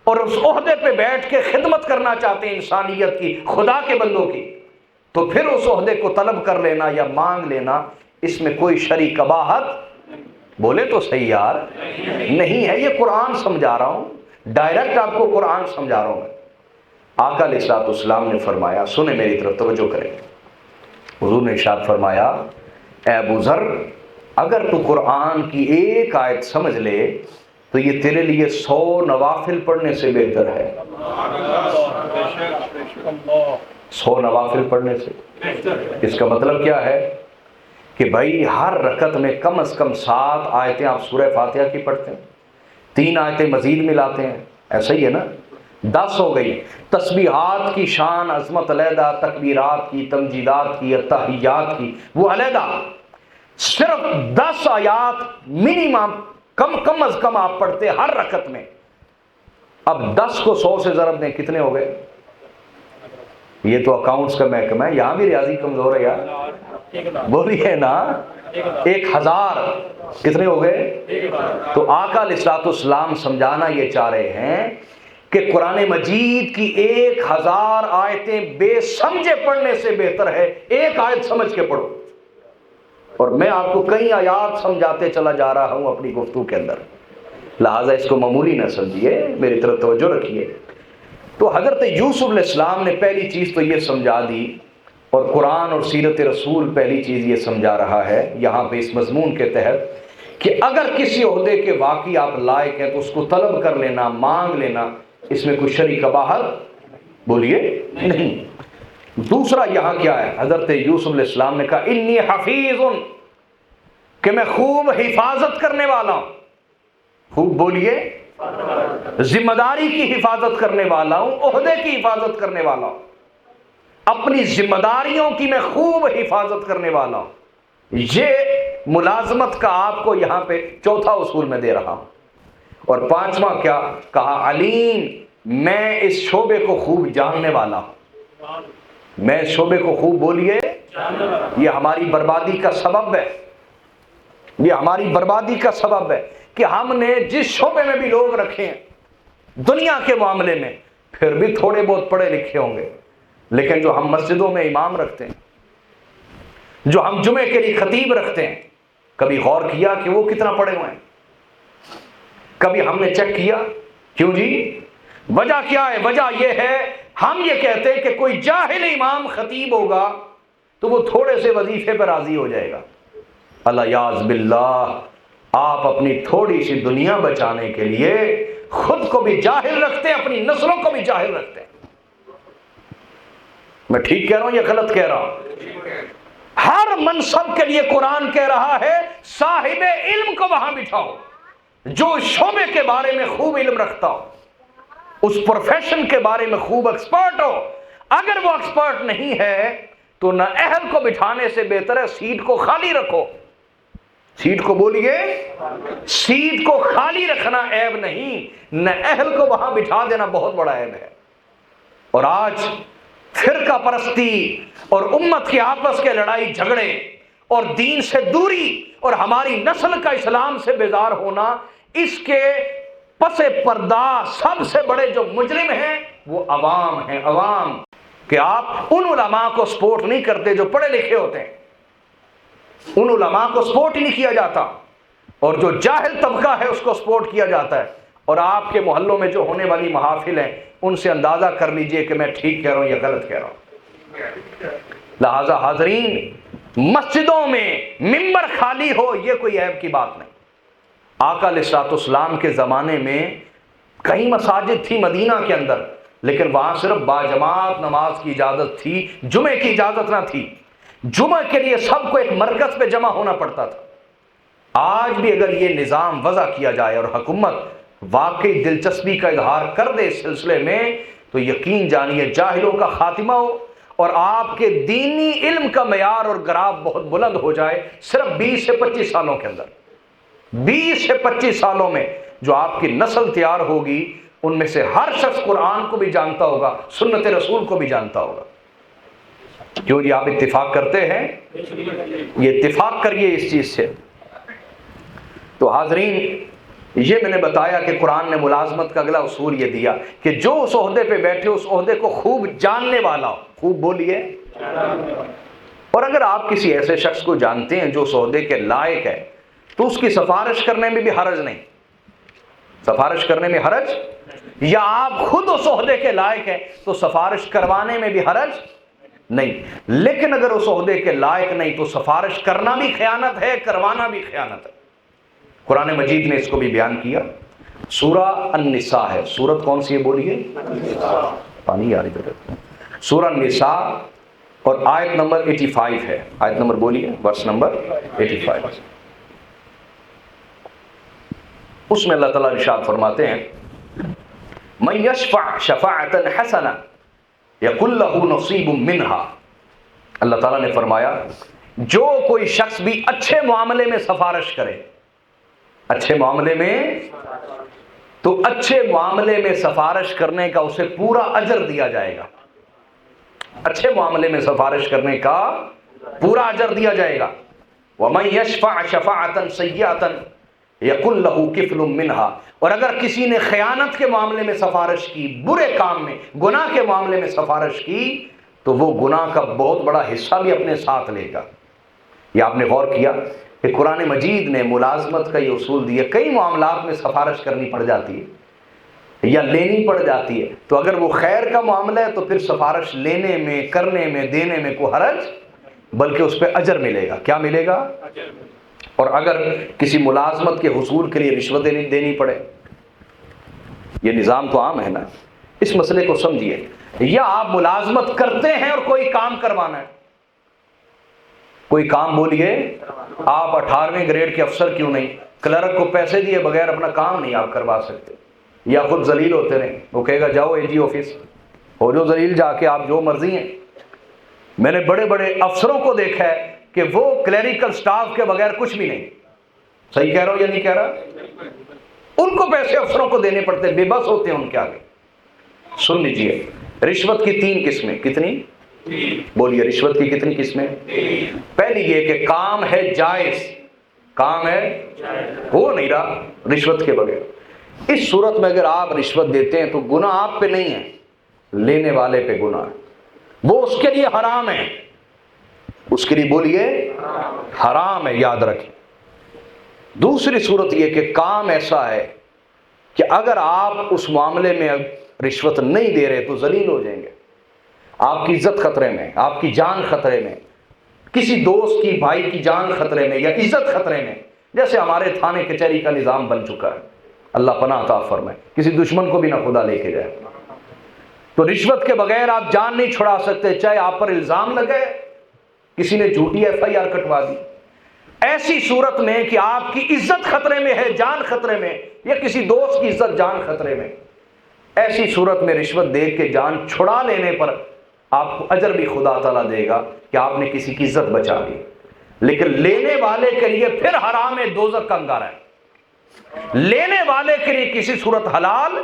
اور اس عہدے پہ بیٹھ کے خدمت کرنا چاہتے ہیں انسانیت کی، خدا کے بندوں کی، تو پھر اس عہدے کو طلب کر لینا یا مانگ لینا اس میں کوئی شرعی قباحت، بولے تو صحیح یار، نہیں ہے. یہ قرآن سمجھا رہا ہوں، ڈائریکٹ آپ کو قرآن سمجھا رہا ہوں میں. آقا علیہ الصلوۃ والسلام نے فرمایا، سنیں میری طرف توجہ کریں. حضور نے ارشاد فرمایا اے ابو ذر، اگر تو قرآن کی ایک آیت سمجھ لے تو یہ تیرے لیے 100 نوافل پڑھنے سے بہتر ہے. 100 نوافل پڑھنے سے. اس کا مطلب کیا ہے کہ بھائی ہر رکعت میں کم از کم 7 آیتیں آپ سورہ فاتحہ کی پڑھتے ہیں، 3 آیتیں مزید ملاتے ہیں، ایسا ہی ہے نا، 10 ہو گئی. تسبیحات کی شان عظمت علیحدہ، تکبیرات کی، تمجیدات کی، التحیات کی وہ علیحدہ. صرف 10 آیات منیمم کم از کم آپ پڑھتے ہر رکعت میں. اب 10 کو 100 سے ضرب دیں، کتنے ہو گئے؟ یہ تو اکاؤنٹس کا محکمہ ہے، یہاں بھی ریاضی کمزور ہے یار، بولیے نا. 1000 کتنے ہو گئے؟ تو آقا علیہ الصلوۃ والسلام سمجھانا یہ چاہ رہے ہیں کہ قرآن مجید کی 1000 آیتیں بے سمجھے پڑھنے سے بہتر ہے ایک آیت سمجھ کے پڑھو. اور میں آپ کو کئی آیات سمجھاتے چلا جا رہا ہوں اپنی گفتگو کے اندر، لہٰذا اس کو معمولی نہ سمجھیے، میری طرف توجہ رکھیے. تو حضرت یوسف علیہ السلام نے پہلی چیز تو یہ سمجھا دی، اور قرآن اور سیرت رسول پہلی چیز یہ سمجھا رہا ہے یہاں پہ اس مضمون کے تحت کہ اگر کسی عہدے کے واقعی آپ لائق ہیں تو اس کو طلب کر لینا، مانگ لینا، اس میں کوئی شرعی قباحت، بولیے، نہیں. دوسرا یہاں کیا ہے؟ حضرت یوسف علیہ السلام نے کہا انی حفیظ، کہ میں خوب حفاظت کرنے والا ہوں. خوب بولیے، ذمہ داری کی حفاظت کرنے والا ہوں، عہدے کی حفاظت کرنے والا ہوں، اپنی ذمہ داریوں کی میں خوب حفاظت کرنے والا ہوں. یہ ملازمت کا آپ کو یہاں پہ چوتھا اصول میں دے رہا ہوں. اور پانچواں کیا کہا؟ علیم، میں اس شعبے کو خوب جاننے والا ہوں. میں اس شعبے کو خوب، بولیے، یہ ہماری بربادی کا سبب ہے، یہ ہماری بربادی کا سبب ہے کہ ہم نے جس شعبے میں بھی لوگ رکھے ہیں دنیا کے معاملے میں، پھر بھی تھوڑے بہت پڑھے لکھے ہوں گے، لیکن جو ہم مسجدوں میں امام رکھتے ہیں، جو ہم جمعے کے لیے خطیب رکھتے ہیں، کبھی غور کیا کہ وہ کتنا پڑھے ہوئے ہیں؟ کبھی ہم نے چیک کیا؟ کیوں جی؟ وجہ کیا ہے؟ وجہ یہ ہے ہم یہ کہتے ہیں کہ کوئی جاہل امام خطیب ہوگا تو وہ تھوڑے سے وظیفے پر راضی ہو جائے گا. اللہ یاذ باللہ، آپ اپنی تھوڑی سی دنیا بچانے کے لیے خود کو بھی جاہل رکھتے ہیں، اپنی نسلوں کو بھی جاہل رکھتے ہیں. میں ٹھیک کہہ رہا ہوں یا غلط کہہ رہا ہوں؟ ہر منصب کے لیے قرآن کہہ رہا ہے صاحب علم کو وہاں بٹھاؤ، جو اس شعبے کے بارے میں خوب علم رکھتا ہو، اس پروفیشن کے بارے میں خوب ایکسپرٹ ہو. اگر وہ ایکسپرٹ نہیں ہے تو نہ اہل کو بٹھانے سے بہتر ہے سیٹ کو خالی رکھو. سیٹ کو، بولیے، سیٹ کو خالی رکھنا عیب نہیں، نہ اہل کو وہاں بٹھا دینا بہت بڑا عیب ہے. اور آج فرقہ پرستی اور امت کے آپس کے لڑائی جھگڑے اور دین سے دوری اور ہماری نسل کا اسلام سے بیزار ہونا، اس کے پس پردہ سب سے بڑے جو مجرم ہیں وہ عوام ہیں. عوام کہ آپ ان علماء کو سپورٹ نہیں کرتے جو پڑھے لکھے ہوتے ہیں، ان علماء کو سپورٹ ہی نہیں کیا جاتا، اور جو جاہل طبقہ ہے اس کو سپورٹ کیا جاتا ہے. اور آپ کے محلوں میں جو ہونے والی محافل ہیں ان سے اندازہ کر لیجئے کہ میں ٹھیک کہہ رہا ہوں یا غلط کہہ رہا ہوں. لہذا حاضرین، مسجدوں میں ممبر خالی ہو یہ کوئی عیب کی بات نہیں. آقا علیہ الصلوۃ والسلام کے زمانے میں کئی مساجد تھی مدینہ کے اندر، لیکن وہاں صرف باجماعت نماز کی اجازت تھی، جمعے کی اجازت نہ تھی. جمعہ کے لیے سب کو ایک مرکز پہ جمع ہونا پڑتا تھا. آج بھی اگر یہ نظام وضع کیا جائے اور حکومت واقعی دلچسپی کا اظہار کر دے اس سلسلے میں تو یقین جانیے جاہلوں کا خاتمہ ہو اور آپ کے دینی علم کا معیار اور گراف بہت بلند ہو جائے. صرف 20 سے 25 سالوں کے اندر 20 سے 25 سالوں میں جو آپ کی نسل تیار ہوگی ان میں سے ہر شخص قرآن کو بھی جانتا ہوگا, سنت رسول کو بھی جانتا ہوگا. کیوں جی آپ اتفاق کرتے ہیں؟ یہ اتفاق کریے اس چیز سے. تو حاضرین یہ میں نے بتایا کہ قرآن نے ملازمت کا اگلا اصول یہ دیا کہ جو اس عہدے پہ بیٹھے اس عہدے کو خوب جاننے والا ہو. خوب بولیے. اور اگر آپ کسی ایسے شخص کو جانتے ہیں جو اس عہدے کے لائق ہے تو اس کی سفارش کرنے میں بھی حرج نہیں. سفارش کرنے میں حرج, یا آپ خود اس عہدے کے لائق ہیں تو سفارش کروانے میں بھی حرج نہیں. لیکن اگر اس عہدے کے لائق نہیں تو سفارش کرنا بھی خیانت ہے, کروانا بھی خیانت ہے. قرآن مجید نے اس کو بھی بیان کیا. سورہ النساء ہے. سورت کون سی ہے بولیے؟ پانی آ رہی ہے. سورہ النساء اور آیت نمبر 85 ہے. آیت نمبر بولیے, ورس نمبر 85. اس میں اللہ تعالیٰ ارشاد فرماتے ہیں من یشفع شفاعتا حسنہ یکن لہ نصیب منہا. اللہ تعالیٰ نے فرمایا جو کوئی شخص بھی اچھے معاملے میں سفارش کرے, اچھے معاملے میں, تو اچھے معاملے میں سفارش کرنے کا اسے پورا اجر دیا جائے گا. اچھے معاملے میں سفارش کرنے کا پورا اجر دیا جائے گا. وَمَن يَشْفَعْ شَفَاعَةً سَيِّئَةً يَكُن لَهُ كِفْلٌ مِّنْهَا. اور اگر کسی نے خیانت کے معاملے میں سفارش کی, برے کام میں, گناہ کے معاملے میں سفارش کی, تو وہ گناہ کا بہت بڑا حصہ بھی اپنے ساتھ لے گا. یہ آپ نے غور کیا کہ قرآن مجید نے ملازمت کا یہ اصول دیا. کئی معاملات میں سفارش کرنی پڑ جاتی ہے یا لینی پڑ جاتی ہے, تو اگر وہ خیر کا معاملہ ہے تو پھر سفارش لینے میں, کرنے میں, دینے میں کوئی حرج, بلکہ اس پہ اجر ملے گا. کیا ملے گا؟ اور اگر کسی ملازمت کے حصول کے لیے رشوت دینی پڑے, یہ نظام تو عام ہے نا, اس مسئلے کو سمجھیے. یا آپ ملازمت کرتے ہیں اور کوئی کام کروانا ہے, کوئی کام بولیے, آپ 18ویں گریڈ کے افسر کیوں نہیں, کلرک کو پیسے دیے بغیر اپنا کام نہیں آپ کروا سکتے, یا خود ذلیل ہوتے رہیں, وہ کہے گا جاؤ AG آفس, ہو جو ذلیل, جا کے آپ جو مرضی ہیں. میں نے بڑے بڑے افسروں کو دیکھا ہے کہ وہ کلیریکل سٹاف کے بغیر کچھ بھی نہیں. صحیح کہہ رہا ہوں یا نہیں کہہ رہا؟ ان کو پیسے افسروں کو دینے پڑتے, بے بس ہوتے ہیں ان کے آگے. سن لیجئے, رشوت کی 3 قسمیں. کتنی بولیے؟ رشوت کی کتنی قسمیں؟ پہلی یہ کہ کام ہے جائز, کام ہے ہو نہیں رہا رشوت کے بغیر. اس صورت میں اگر آپ رشوت دیتے ہیں تو گناہ آپ پہ نہیں ہے, لینے والے پہ گناہ ہے, وہ اس کے لیے حرام ہے. اس کے لیے بولیے حرام ہے, یاد رکھیں. دوسری صورت یہ کہ کام ایسا ہے کہ اگر آپ اس معاملے میں رشوت نہیں دے رہے تو ذلیل ہو جائیں گے, آپ کی عزت خطرے میں, آپ کی جان خطرے میں, کسی دوست کی, بھائی کی جان خطرے میں یا عزت خطرے میں. جیسے ہمارے تھانے کچہری کا نظام بن چکا ہے, اللہ پناہ عطا فرمائے, کسی دشمن کو بھی نہ خدا لے کے جائے. تو رشوت کے بغیر آپ جان نہیں چھڑا سکتے, چاہے آپ پر الزام لگے, کسی نے جھوٹی FIR کٹوا دی. ایسی صورت میں کہ آپ کی عزت خطرے میں ہے, جان خطرے میں, یا کسی دوست کی عزت جان خطرے میں, ایسی صورت میں رشوت دے کے جان چھڑا لینے پر آپ کو اجر بھی خدا تعالیٰ دے گا کہ آپ نے کسی کی عزت بچا دی. لیکن لینے والے کے لیے پھر حرام ہے, دوزخ کا انگارہ ہے. لینے والے کے لیے کسی صورت حلال,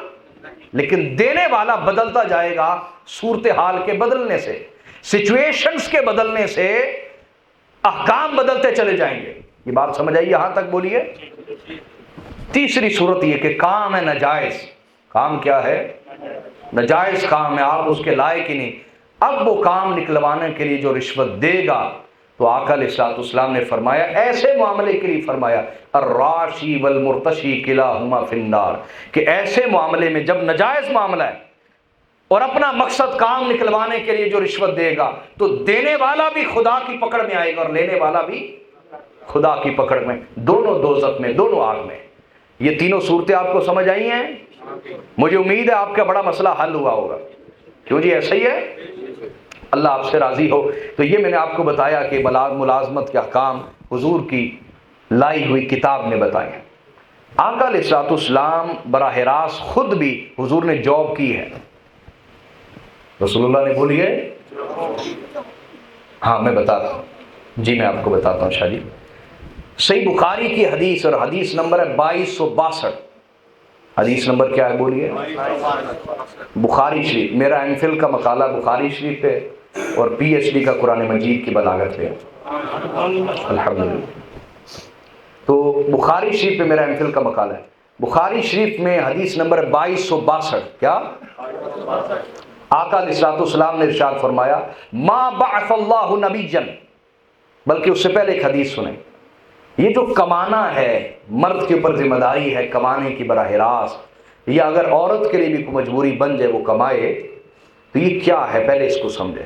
لیکن دینے والا بدلتا جائے گا صورتحال کے بدلنے سے, سچویشنز کے بدلنے سے احکام بدلتے چلے جائیں گے. یہ بات سمجھ آئی یہاں تک؟ بولیے. تیسری صورت یہ کہ کام ہے ناجائز. کام کیا ہے؟ ناجائز کام ہے, آپ اس کے لائق ہی نہیں. اب وہ کام نکلوانے کے لیے جو رشوت دے گا تو آقا علیہ الصلوۃ والسلام نے فرمایا, ایسے معاملے کے لیے فرمایا الراشی والمرتشی کلاہما فی النار, کہ ایسے معاملے میں جب ناجائز معاملہ ہے اور اپنا مقصد کام نکلوانے کے لیے جو رشوت دے گا تو دینے والا بھی خدا کی پکڑ میں آئے گا اور لینے والا بھی خدا کی پکڑ میں, دونوں دوزخ میں, دونوں آگ میں. یہ تینوں صورتیں آپ کو سمجھ آئی ہیں؟ مجھے امید ہے آپ کا بڑا مسئلہ حل ہوا ہوگا. کیوں جی ایسا ہی ہے؟ اللہ آپ سے راضی ہو. تو یہ میں نے آپ کو بتایا کہ ملازمت کے احکام, حضور کی لائی ہوئی کتاب میں بتائے ہیں۔ آقا علیہ الصلوۃ والسلام براہ راست خود بھی حضور نے جاب کی ہے۔ رسول اللہ نے بولی ہے، ہاں میں بتاتا ہوں، جی میں آپ کو بتاتا ہوں شاہ جی۔ صحیح بخاری کی حدیث، اور حدیث نمبر ہے 2262۔ حدیث نمبر کیا ہے بولیے؟ بخاری شریف۔ میرا ایم فل کا مقالہ بخاری شریف پہ اور پی ایچ ڈی کا قرآن مجید کی بلاغت پہ، الحمدللہ۔ تو بخاری شریف پہ میرا ایم فل کا مقالہ ہے۔ بخاری شریف میں حدیث نمبر 2262۔ کیا؟ آقا علیہ الصلوۃ والسلام نے ارشاد فرمایا، ما بعث اللہ نبیا، بلکہ اس سے پہلے ایک حدیث سنیں۔ یہ جو کمانا ہے، مرد کے اوپر ذمہ داری ہے کمانے کی براہ راست، یا اگر عورت کے لیے بھی کوئی مجبوری بن جائے وہ کمائے، تو یہ کیا ہے پہلے اس کو سمجھے۔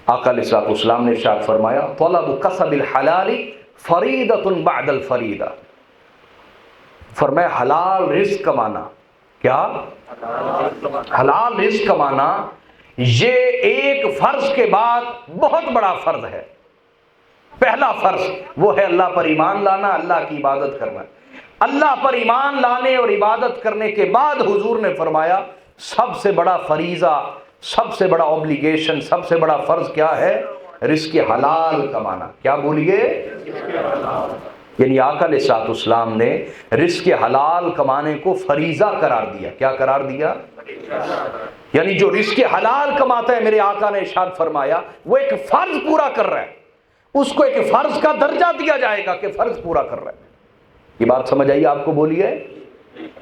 آقا علیہ الصلوۃ والسلام نے ارشاد فرمایا، طلب کسب الحلال فریضۃ بعد الفریضہ، فرمایا حلال رزق کمانا، کیا؟ حلال رزق کمانا یہ ایک فرض کے بعد بہت بڑا فرض ہے۔ پہلا فرض وہ ہے اللہ پر ایمان لانا، اللہ کی عبادت کرنا۔ اللہ پر ایمان لانے اور عبادت کرنے کے بعد حضور نے فرمایا سب سے بڑا فریضہ، سب سے بڑا اوبلیگیشن، سب سے بڑا فرض کیا ہے؟ رزق حلال کمانا۔ کیا بولیے؟ یعنی آقا علیہ الصلوۃ والسلام نے رزق حلال کمانے کو فریضہ قرار دیا۔ کیا قرار دیا؟ یعنی جو رزق حلال کماتا ہے، میرے آقا نے ارشاد فرمایا وہ ایک فرض پورا کر رہا ہے، اس کو ایک فرض کا درجہ دیا جائے گا کہ فرض پورا کر رہا ہے۔ یہ بات سمجھ آئی آپ کو؟ بولیے،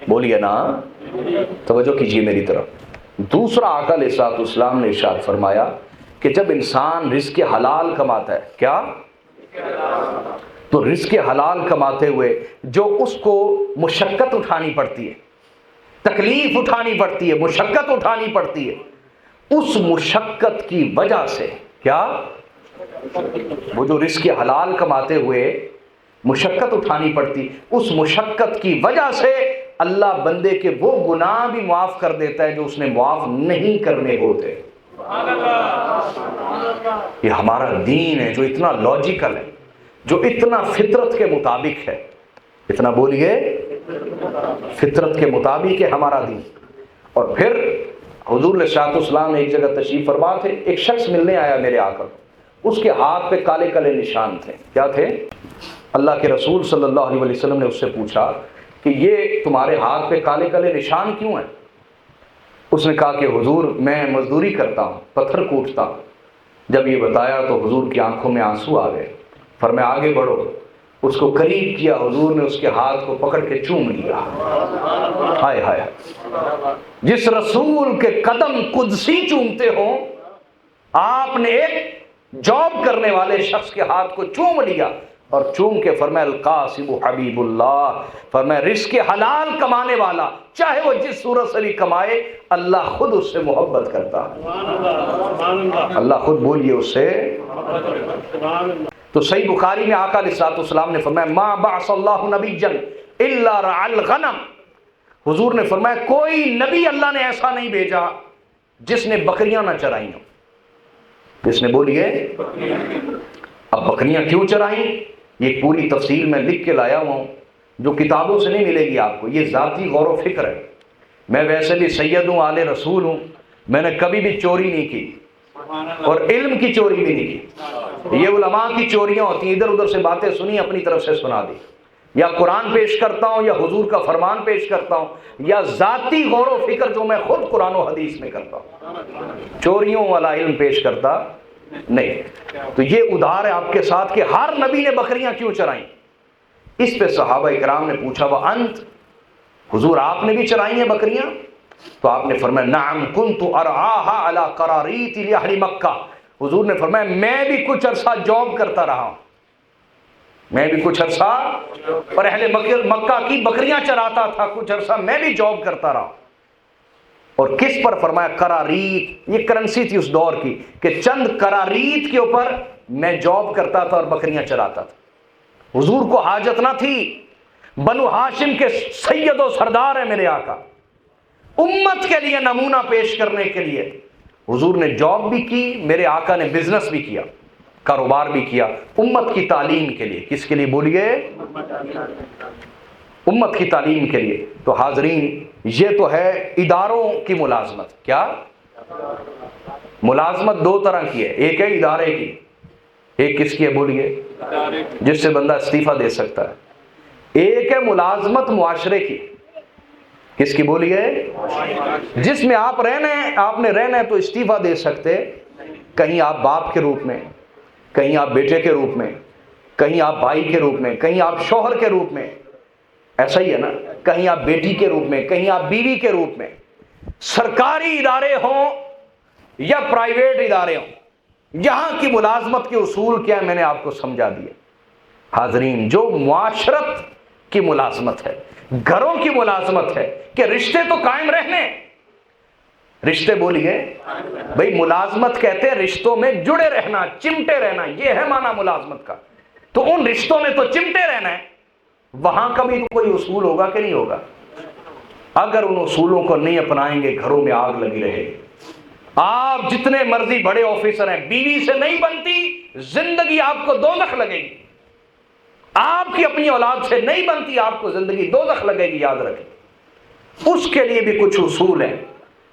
بولیے نا، توجہ کیجیے میری طرف۔ دوسرا آقا علیہ الصلوۃ والسلام نے ارشاد فرمایا کہ جب انسان رزق حلال کماتا ہے، کیا؟ تو رزق حلال کماتے ہوئے جو اس کو مشقت اٹھانی پڑتی ہے، تکلیف اٹھانی پڑتی ہے، مشقت اٹھانی پڑتی ہے، اس مشقت کی وجہ سے، کیا؟ وہ جو رزق حلال کماتے ہوئے مشقت اٹھانی پڑتی، اس مشقت کی وجہ سے اللہ بندے کے وہ گناہ بھی معاف کر دیتا ہے جو اس نے معاف نہیں کرنے ہوتے۔ یہ ہمارا دین ہے جو اتنا لاجیکل ہے، جو اتنا فطرت کے مطابق ہے۔ اتنا بولیے، فطرت کے مطابق ہے ہمارا دین۔ اور پھر حضور علیہ الصلوۃ والسلام نے ایک جگہ تشریف فرما تھے، ایک شخص ملنے آیا میرے آقا کو، اس کے ہاتھ پہ کالے کالے نشان تھے۔ کیا تھے؟ اللہ کے رسول صلی اللہ علیہ وسلم نے اس سے پوچھا کہ یہ تمہارے ہاتھ پہ کالے کالے نشان کیوں ہیں؟ اس نے کہا کہ حضور میں مزدوری کرتا ہوں، پتھر کوٹتا ہوں۔ جب یہ بتایا تو حضور کی آنکھوں میں آنسو آ گئے۔ فرمایا آگے بڑھو۔ اس کو قریب کیا، حضور نے اس کے ہاتھ کو پکڑ کے چوم لیا۔ ہائے ہائے، جس رسول کے قدم قدسی چومتے ہوں، آپ نے ایک جاب کرنے والے شخص کے ہاتھ کو چوم لیا اور چوم کے فرمایا القاسم حبیب اللہ، فرمایا رزق حلال کمانے والا چاہے وہ جس صورت سے بھی کمائے، اللہ خود اس سے محبت کرتا ہے۔ اللہ خود بولیے اس سے۔ تو صحیح بخاری میں آقا علیہ الصلوۃ والسلام نے فرمایا ما بعث اللہ نبیا الا رعى الغنم، حضور نے فرمایا کوئی نبی اللہ نے ایسا نہیں بھیجا جس نے بکریاں نہ چرائیں ہوں۔ جس نے بولیے، اب بکریاں کیوں چرائیں، یہ پوری تفصیل میں لکھ کے لایا ہوا ہوں جو کتابوں سے نہیں ملے گی آپ کو، یہ ذاتی غور و فکر ہے۔ میں ویسے بھی سید ہوں، آل رسول ہوں، میں نے کبھی بھی چوری نہیں کی اور علم کی چوری بھی نہیں کی۔ یہ علماء کی چوریاں ہوتی ہیں، ادھر ادھر سے باتیں سنی اپنی طرف سے سنا دی، یا قرآن پیش کرتا ہوں یا حضور کا فرمان پیش کرتا ہوں، یا ذاتی غور و فکر جو میں خود قرآن و حدیث میں کرتا ہوں، چوریوں والا علم پیش کرتا نہیں۔ تو یہ ادھار ہے آپ کے ساتھ کہ ہر نبی نے بکریاں کیوں چرائیں۔ اس پہ صحابہ اکرام نے پوچھا وانت، حضور آپ نے بھی چرائی ہیں بکریاں؟ تو آپ نے فرمایا نعم کنت ارعاها علی قراریط لاہل مکہ، حضور نے فرمایا میں بھی کچھ عرصہ جاب کرتا رہا ہوں، میں بھی کچھ عرصہ اور اہل مکہ کی بکریاں چراتا تھا، کچھ عرصہ میں بھی جاب کرتا رہا۔ اور کس پر فرمایا؟ قراریط، یہ کرنسی تھی اس دور کی کہ چند قراریط کے اوپر میں جاب کرتا تھا اور بکریاں چراتا تھا۔ حضور کو حاجت نہ تھی، بنو ہاشم کے سید و سردار ہے میرے آقا، امت کے لیے نمونہ پیش کرنے کے لیے حضور نے جاب بھی کی، میرے آقا نے بزنس بھی کیا۔ کاروبار بھی کیا امت کی تعلیم کے لیے. کس کے لیے بولیے؟ امت کی تعلیم کے لیے. تو حاضرین یہ تو ہے اداروں کی ملازمت. کیا ملازمت دو طرح کی ہے. ایک ہے ادارے کی, ایک کس کی ہے بولیے؟ جس سے بندہ استعفیٰ دے سکتا ہے. ایک ہے ملازمت معاشرے کی. کس کی بولیے؟ جس میں آپ نے رہنا ہے تو استعفیٰ دے سکتے. کہیں آپ باپ کے روپ میں, کہیں آپ بیٹے کے روپ میں, کہیں آپ بھائی کے روپ میں, کہیں آپ شوہر کے روپ میں, ایسا ہی ہے نا, کہیں آپ بیٹی کے روپ میں, کہیں آپ بیوی کے روپ میں. سرکاری ادارے ہوں یا پرائیویٹ ادارے ہوں, یہاں کی ملازمت کے اصول کیا ہے میں نے آپ کو سمجھا دیا. حاضرین جو معاشرت کی ملازمت ہے, گھروں کی ملازمت ہے کہ رشتے تو قائم رہنے. رشتے بولیے بھئی, ملازمت کہتے ہیں رشتوں میں جڑے رہنا, چمٹے رہنا, یہ ہے معنی ملازمت کا. تو ان رشتوں میں تو چمٹے رہنا ہے. وہاں کا بھی کوئی اصول ہوگا کہ نہیں ہوگا؟ اگر ان اصولوں کو نہیں اپنائیں گے گھروں میں آگ لگی رہے گی. آپ جتنے مرضی بڑے آفیسر ہیں, بیوی سے نہیں بنتی زندگی آپ کو دوزخ لگے گی. آپ کی اپنی اولاد سے نہیں بنتی آپ کو زندگی دوزخ لگے گی, یاد رکھیں. اس کے لیے بھی کچھ اصول ہیں.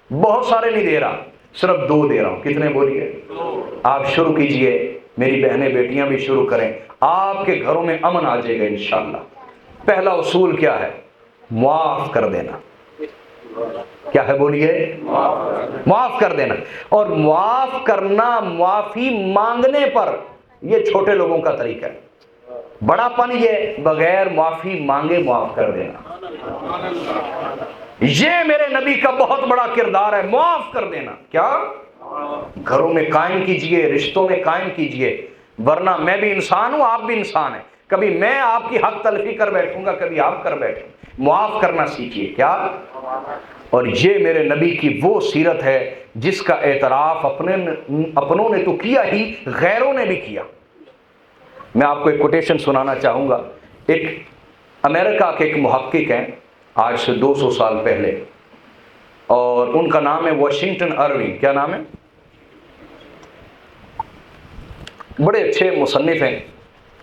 بہت سارے نہیں دے رہا, صرف 2 دے رہا ہوں. کتنے بولیے؟ آپ شروع کیجئے, میری بہنیں بیٹیاں بھی شروع کریں, آپ کے گھروں میں امن آ جائے گا انشاءاللہ. پہلا اصول کیا ہے؟ معاف کر دینا. کیا ہے بولیے؟ معاف کر دینا. اور معاف کرنا, معافی مانگنے پر, یہ چھوٹے لوگوں کا طریقہ ہے. بڑا پن یہ بغیر معافی مانگے معاف کر دینا. یہ میرے نبی کا بہت بڑا کردار ہے, معاف کر دینا. کیا گھروں میں قائم کیجئے, رشتوں میں قائم کیجئے. ورنہ میں بھی انسان ہوں, آپ بھی انسان ہیں. کبھی میں آپ کی حق تلفی کر بیٹھوں گا, کبھی آپ کر بیٹھیں. معاف کرنا سیکھیے. کیا؟ اور یہ میرے نبی کی وہ سیرت ہے جس کا اعتراف اپنوں نے تو کیا ہی, غیروں نے بھی کیا. میں آپ کو ایک کوٹیشن سنانا چاہوں گا. ایک امریکہ کے ایک محقق ہیں آج سے 200 سال پہلے, اور ان کا نام ہے واشنگٹن ارونگ. کیا نام ہے؟ بڑے اچھے مصنف ہیں,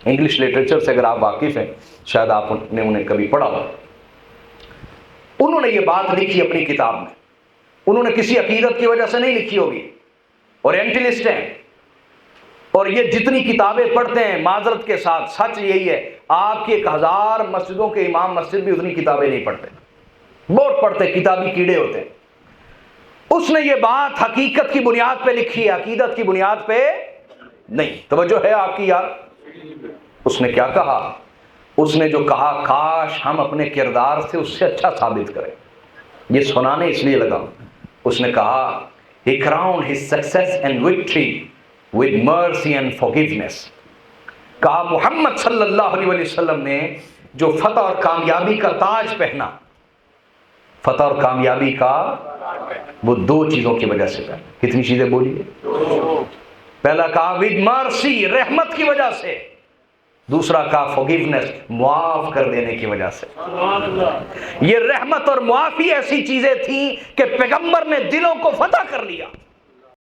انگلش لٹریچر سے اگر آپ واقف ہیں شاید آپ نے انہیں کبھی پڑھا ہو. انہوں نے یہ بات لکھی اپنی کتاب میں. انہوں نے کسی عقیدت کی وجہ سے نہیں لکھی ہوگی, اورینٹلسٹ ہیں, اور یہ جتنی کتابیں پڑھتے ہیں معذرت کے ساتھ سچ یہی ہے, آپ کی 1000 مسجدوں کے امام مسجد بھی اتنی کتابیں نہیں پڑھتے. بہت پڑھتے, کتابی کیڑے ہوتے ہیں. اس نے یہ بات حقیقت کی بنیاد پہ لکھی ہے, عقیدت کی بنیاد پہ نہیں. توجہ ہے آپ کی یار؟ اس نے کیا کہا؟ اس نے جو کہا, کاش ہم اپنے کردار سے اس سے اچھا ثابت کریں. یہ سنانے اس لیے لگا. اس نے کہا, he crowned his success and victory with mercy and forgiveness. کہا محمد صلی اللہ علیہ وسلم نے جو فتح اور کامیابی کا تاج پہنا, فتح اور کامیابی کا, وہ 2 چیزوں کی وجہ سے پہنا. کتنی چیزیں بولیے؟ پہلا کہا with mercy, رحمت کی وجہ سے. دوسرا کہا forgiveness, معاف کر دینے کی وجہ سے. یہ رحمت اور معافی ایسی چیزیں تھیں کہ پیغمبر نے دلوں کو فتح کر لیا.